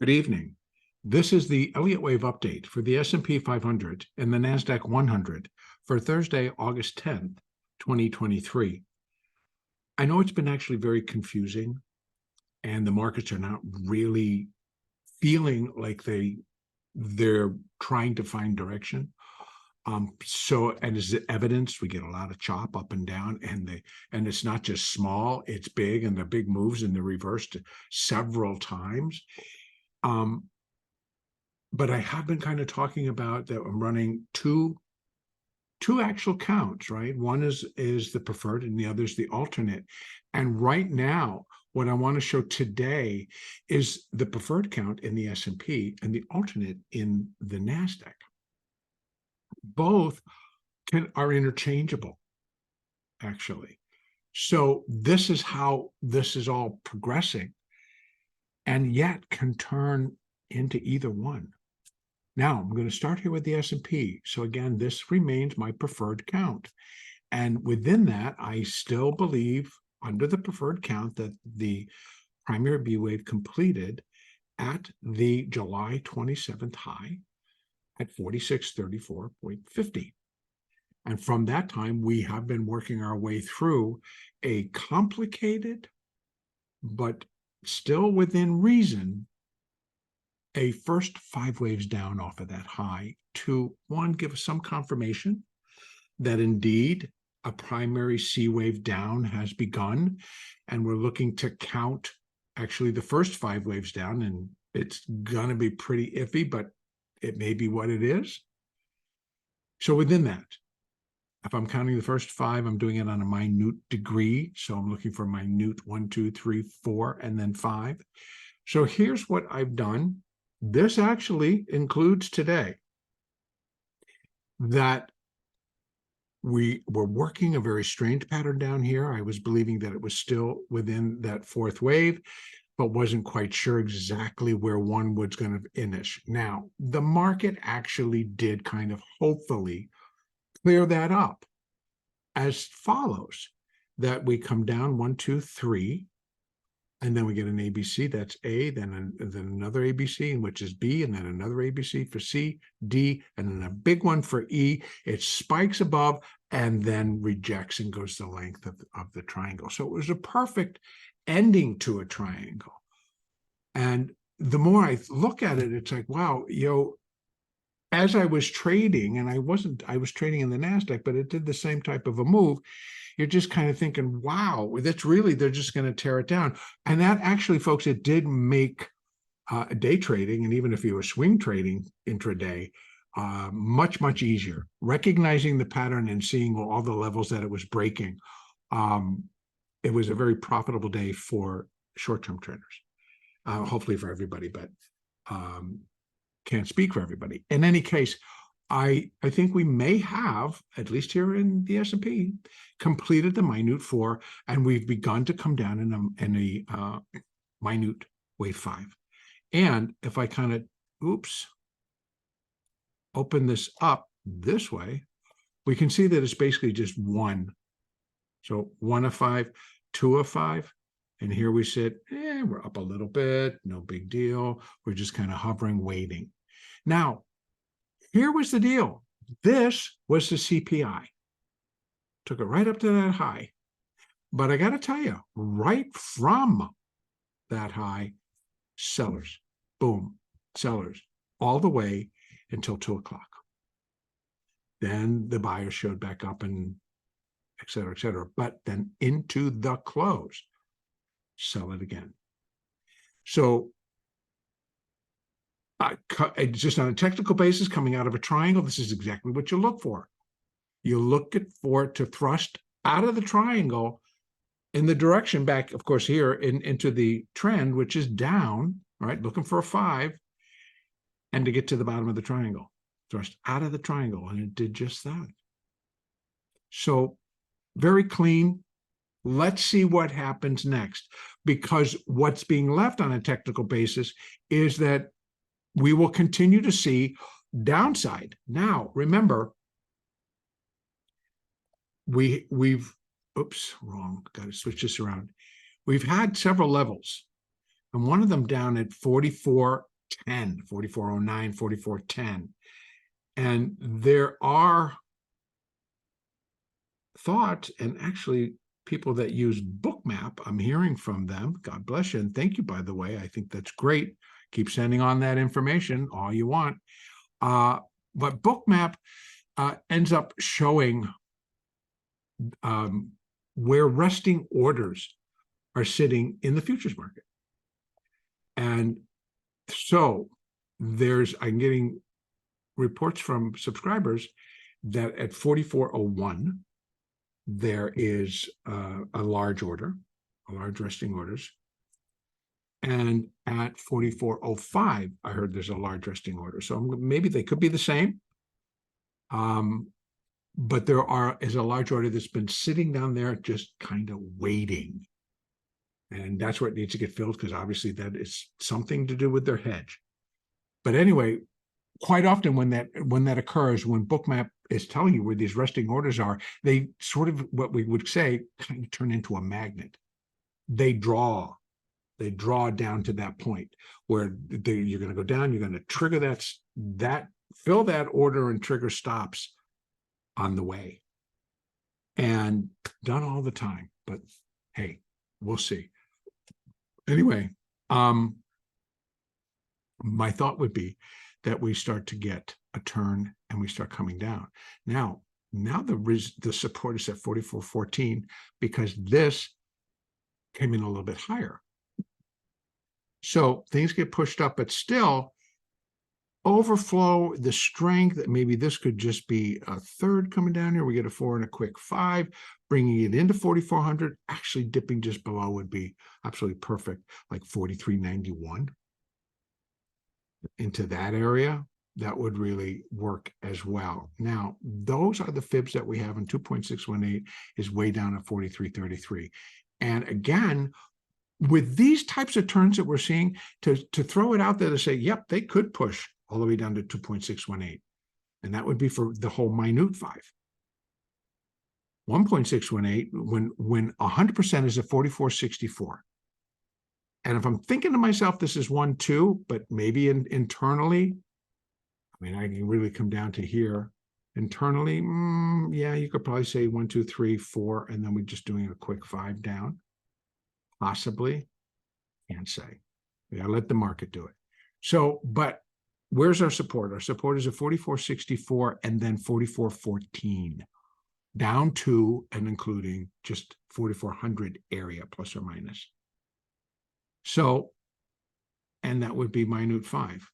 Good evening. This is the Elliott Wave update for the S&P 500 and the NASDAQ 100 for Thursday, August 10th, 2023. I know it's been actually very confusing, and the markets are not really feeling like they're trying to find direction. And as evidence, we get a lot of chop up and down, and it's not just small, it's big, and the big moves in the reversed several times. But I have been kind of talking about that I'm running two actual counts, right? One is the preferred and the other is the alternate. And right now, what I want to show today is the preferred count in the S&P and the alternate in the NASDAQ. Both are interchangeable, actually. So this is how this is all progressing, and yet can turn into either one. Now, I'm going to start here with the S&P. So again, this remains my preferred count. And within that, I still believe under the preferred count that the primary B wave completed at the July 27th high at 4634.50. And from that time, we have been working our way through a complicated, but still within reason, a first 5 waves down off of that high to, one, give us some confirmation that indeed a primary C wave down has begun, and we're looking to count actually the first 5 waves down, and it's going to be pretty iffy, but it may be what it is. So within that, if I'm counting the first 5, I'm doing it on a minute degree. So I'm looking for minute 1, 2, 3, 4, and then 5. So here's what I've done. This actually includes today that we were working a very strange pattern down here. I was believing that it was still within that 4th wave, but wasn't quite sure exactly where one was going to finish. Now, the market actually did kind of hopefully clear that up as follows, that we come down 1, 2, 3, and then we get an ABC, that's A, then another ABC, which is B, and then another ABC for C, D, and then a big one for E. It spikes above and then rejects and goes the length of the triangle. So it was a perfect ending to a triangle. And the more I look at it, it's like, wow, as I was trading, and I was trading in the NASDAQ, but it did the same type of a move. You're just kind of thinking, wow, that's really, they're just going to tear it down. And that actually, folks, it did make day trading, and even if you were swing trading intraday, much, much easier. Recognizing the pattern and seeing all the levels that it was breaking. It was a very profitable day for short-term traders, hopefully for everybody, but can't speak for everybody. In any case, I think we may have, at least here in the S&P, completed the minute 4, and we've begun to come down in a minute wave 5. And if I kind of, open this up this way, we can see that it's basically just 1. So 1 of 5, 2 of 5, and here we sit, we're up a little bit, no big deal. We're just kind of hovering, waiting. Now, here was the deal. This was the CPI. Took it right up to that high. But I got to tell you, right from that high, sellers, boom, sellers, all the way until 2 o'clock. Then the buyers showed back up and et cetera, et cetera. But then into the close, sell it again. So just on a technical basis, coming out of a triangle, this is exactly what you look for. You look for it to thrust out of the triangle in the direction back, of course, here into the trend, which is down, right? Looking for a 5, and to get to the bottom of the triangle, thrust out of the triangle, and it did just that. So very clean. Let's see what happens next, because what's being left on a technical basis is that we will continue to see downside. Now, remember, we've, wrong, got to switch this around. We've had several levels, and one of them down at 44 4410, 4409, 4410. And there are thought, and actually people that use Bookmap, I'm hearing from them. God bless you. And thank you, by the way. I think that's great. Keep sending on that information all you want. But Bookmap ends up showing where resting orders are sitting in the futures market. And so I'm getting reports from subscribers that at 4401, there is a large resting orders. And at 4405, I heard there's a large resting order. So maybe they could be the same. But there is a large order that's been sitting down there just kind of waiting. And that's where it needs to get filled, because obviously that is something to do with their hedge. But anyway, quite often when that occurs, when Bookmap is telling you where these resting orders are, they sort of, what we would say, kind of turn into a magnet. They draw down to that point where you're going to go down, you're going to trigger that fill that order and trigger stops on the way. And done all the time, but hey, we'll see. Anyway, my thought would be that we start to get a turn and we start coming down. Now the support is at 4414 because this came in a little bit higher. So things get pushed up, but still overflow, the strength, maybe this could just be a third coming down here. We get a 4 and a quick 5, bringing it into 4,400. Actually dipping just below would be absolutely perfect, like 43.91 into that area. That would really work as well. Now, those are the fibs that we have, and 2.618 is way down at 43.33. And again, with these types of turns that we're seeing, to throw it out there to say, yep, they could push all the way down to 2.618. And that would be for the whole minute 5. 1.618, when 100% is at 44.64. And if I'm thinking to myself, this is 1, 2, but maybe internally, I mean, I can really come down to here. Internally, yeah, you could probably say 1, 2, 3, 4, and then we're just doing a quick 5 down. Possibly, can't say. We gotta let the market do it. So, but where's our support? Our support is at 44.64 and then 44.14, down to and including just 4,400 area plus or minus. So, and that would be minute 5.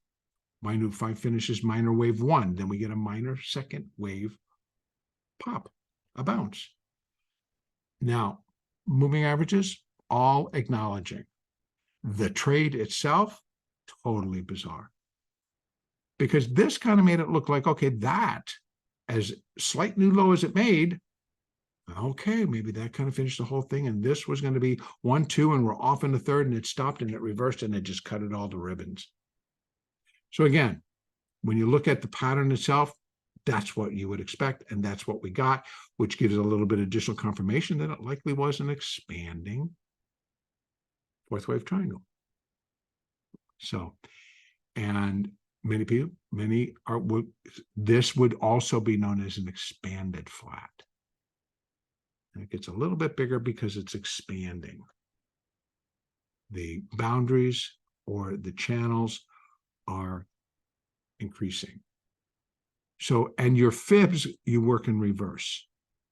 Minute 5 finishes minor wave 1. Then we get a minor second wave pop, a bounce. Now, moving averages, all acknowledging the trade itself, totally bizarre. Because this kind of made it look like, okay, that, as slight new low as it made, okay, maybe that kind of finished the whole thing, and this was going to be 1, 2, and we're off in the third, and it stopped, and it reversed, and it just cut it all to ribbons. So again, when you look at the pattern itself, that's what you would expect, and that's what we got, which gives a little bit of additional confirmation that it likely was an expanding fourth wave triangle. So, and this would also be known as an expanded flat. And it gets a little bit bigger because it's expanding. The boundaries or the channels are increasing. So, and your fibs, you work in reverse.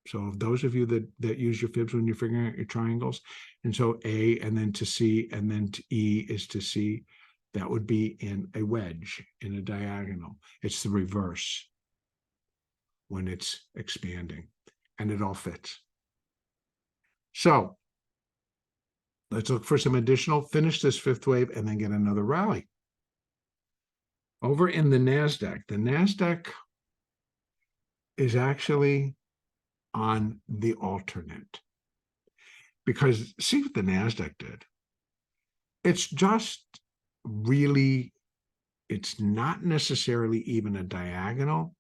So those of you that use your fibs when you're figuring out your triangles, and so A and then to C and then to E is to C, that would be in a wedge, in a diagonal. It's the reverse when it's expanding, and it all fits. So let's look for some additional, finish this fifth wave, and then get another rally. Over in the NASDAQ is actually on the alternate. Because see what the NASDAQ did. It's just really, it's not necessarily even a diagonal.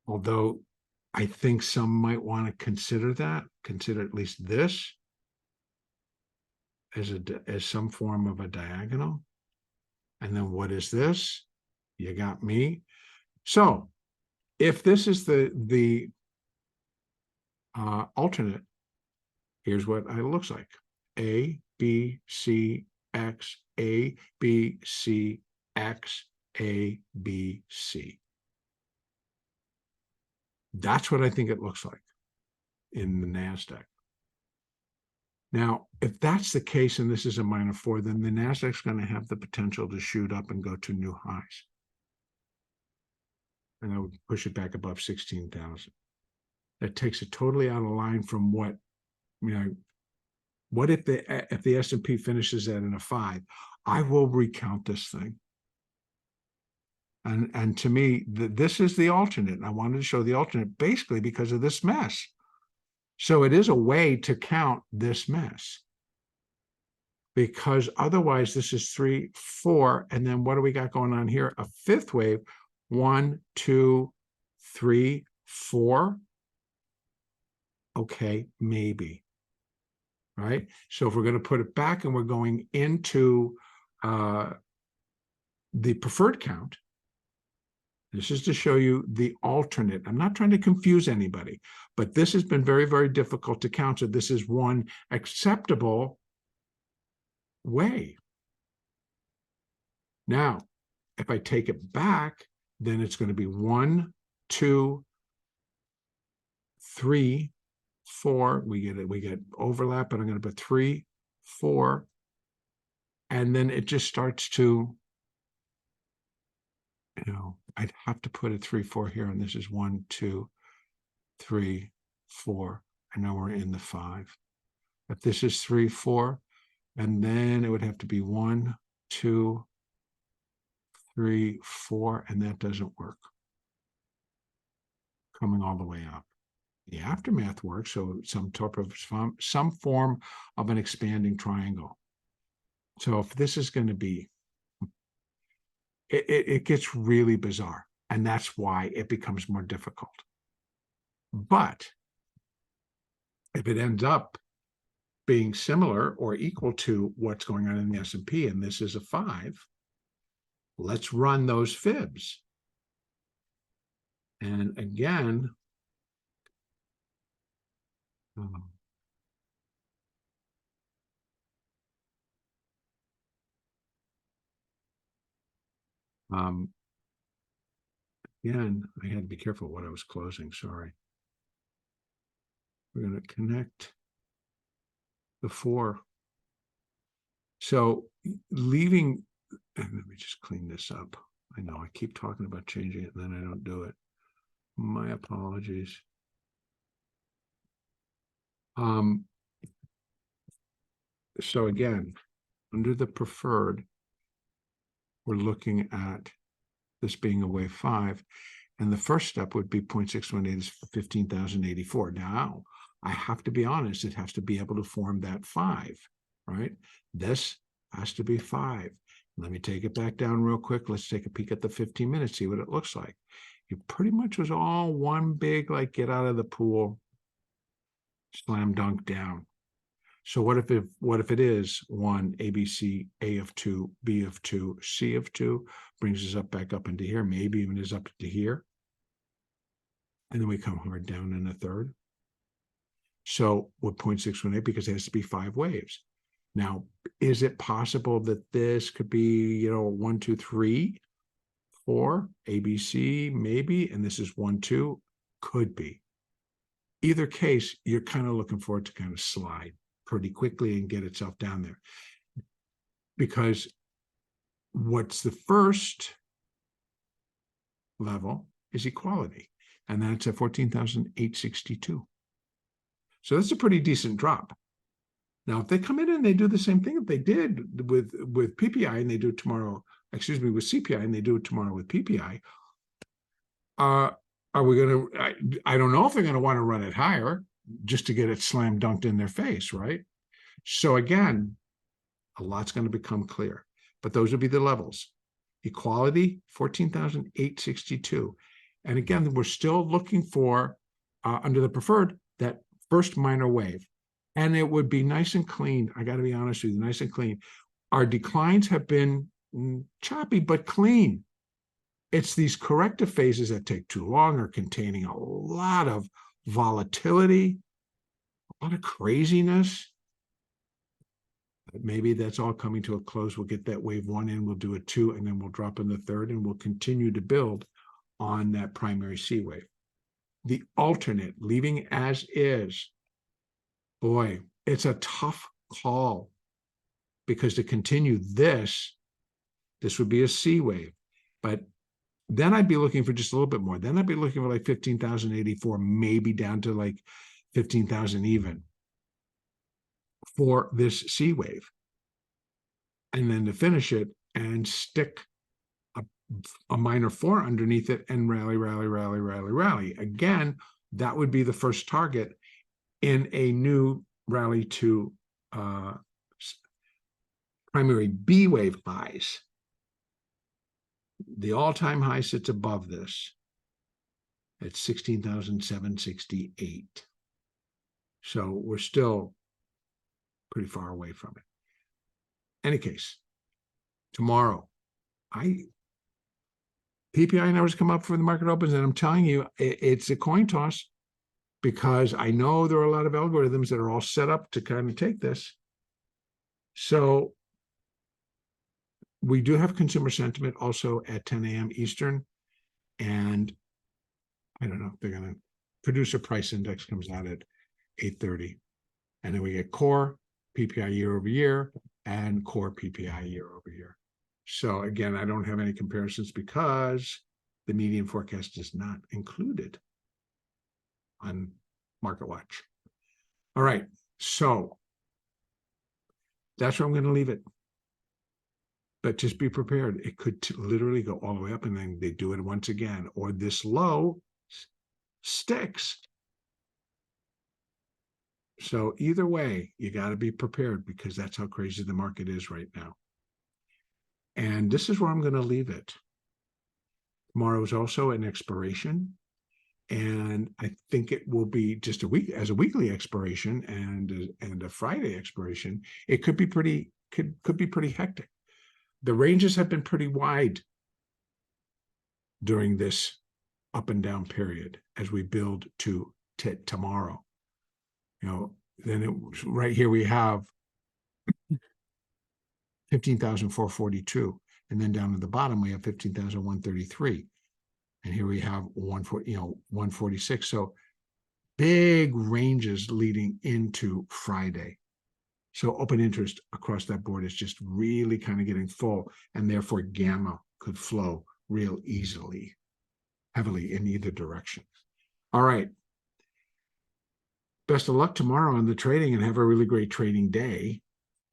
Although I think some might want to consider that, consider at least this as some form of a diagonal. And then what is this? You got me. So if this is the alternate, here's what it looks like. A, B, C, X, A, B, C, X, A, B, C. That's what I think it looks like in the NASDAQ. Now, if that's the case, and this is a minor 4, then the NASDAQ's going to have the potential to shoot up and go to new highs. And I would push it back above 16,000. That takes it totally out of line from what, what if the S&P finishes at a 5? I will recount this thing. And to me, this is the alternate. I wanted to show the alternate basically because of this mess. So it is a way to count this mess. Because otherwise, this is 3, 4. And then what do we got going on here? A fifth wave. 1, 2, 3, 4. Okay, maybe. Right? So if we're going to put it back and we're going into the preferred count, this is to show you the alternate. I'm not trying to confuse anybody, but this has been very, very difficult to count. So this is one acceptable way. Now, if I take it back, then it's going to be 1, 2, 3, 4. We get overlap, but I'm going to put 3, 4, and then it just starts to, I'd have to put a 3, 4 here, and this is 1, 2, 3, 4, and now we're in the 5. If this is 3, 4, and then it would have to be 1, 2, 3, 4, and that doesn't work. Coming all the way up. The aftermath works, so some form of an expanding triangle. So if this is going to be, it gets really bizarre, and that's why it becomes more difficult. But if it ends up being similar or equal to what's going on in the S&P, and this is a 5, let's run those fibs. And again, again, I had to be careful what I was closing, sorry. We're going to connect the 4. So leaving, and let me just clean this up. I know I keep talking about changing it and then I don't do it. My apologies. So again, under the preferred, we're looking at this being a wave 5. And the first step would be 0.618 is 15,084. Now, I have to be honest, it has to be able to form that 5, right? This has to be 5. Let me take it back down real quick. Let's take a peek at the 15 minutes, see what it looks like. It pretty much was all one big, like, get out of the pool, slam dunk down. So what if it is 1, ABC, A of 2, B of 2, C of 2, brings us up back up into here, maybe even is up to here. And then we come hard down in a third. So with 0.618, because it has to be 5 waves. Now, is it possible that this could be, 1, 2, 3, 4, ABC, maybe, and this is 1, 2, could be. Either case, you're kind of looking for it to kind of slide pretty quickly and get itself down there. Because what's the first level is equality, and that's at 14,862. So that's a pretty decent drop. Now, if they come in and they do the same thing if they did with PPI and they do it tomorrow, with CPI and they do it tomorrow with PPI, are we going to, I don't know if they're going to want to run it higher just to get it slam dunked in their face, right? So again, a lot's going to become clear, but those would be the levels. Equality, 14,862. And again, we're still looking for, under the preferred, that first minor wave. And it would be nice and clean. I got to be honest with you, nice and clean. Our declines have been choppy but clean. It's these corrective phases that take too long, are containing a lot of volatility, a lot of craziness. But maybe that's all coming to a close. We'll get that wave 1 in, we'll do a 2, and then we'll drop in the 3rd, and we'll continue to build on that primary C wave. The alternate, leaving as is, boy, it's a tough call, because to continue this would be a C wave. But then I'd be looking for just a little bit more. Then I'd be looking for like 15,084, maybe down to like 15,000 even for this C wave. And then to finish it and stick a minor 4 underneath it and rally, rally, rally, rally, rally. Again, that would be the first target in a new rally to primary B wave highs. The all-time high sits above this at 16,768. So we're still pretty far away from it. Any case, tomorrow, PPI numbers come up for the market opens, and I'm telling you, it's a coin toss, because I know there are a lot of algorithms that are all set up to kind of take this. So we do have consumer sentiment also at 10 a.m. Eastern, and I don't know if they're going to producer price index comes out at 8:30, and then we get core PPI year over year and core PPI year over year. So again, I don't have any comparisons because the median forecast is not included on MarketWatch. All right, so that's where I'm going to leave it. But just be prepared. It could literally go all the way up, and then they do it once again, or this low sticks. So either way, you got to be prepared, because that's how crazy the market is right now. And this is where I'm going to leave it. Tomorrow is also an expiration, and I think it will be just a week as a weekly expiration and a Friday expiration. It could be pretty hectic. The ranges have been pretty wide during this up and down period as we build to tomorrow. Then right here we have 15,442, and then down at the bottom we have 15,133, and here we have 146. So big ranges leading into Friday. So open interest across that board is just really kind of getting full, and therefore gamma could flow real easily, heavily in either direction. All right. Best of luck tomorrow on the trading, and have a really great trading day.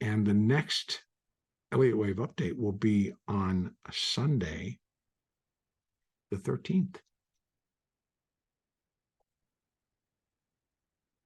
And the next Elliott Wave update will be on Sunday, the 13th.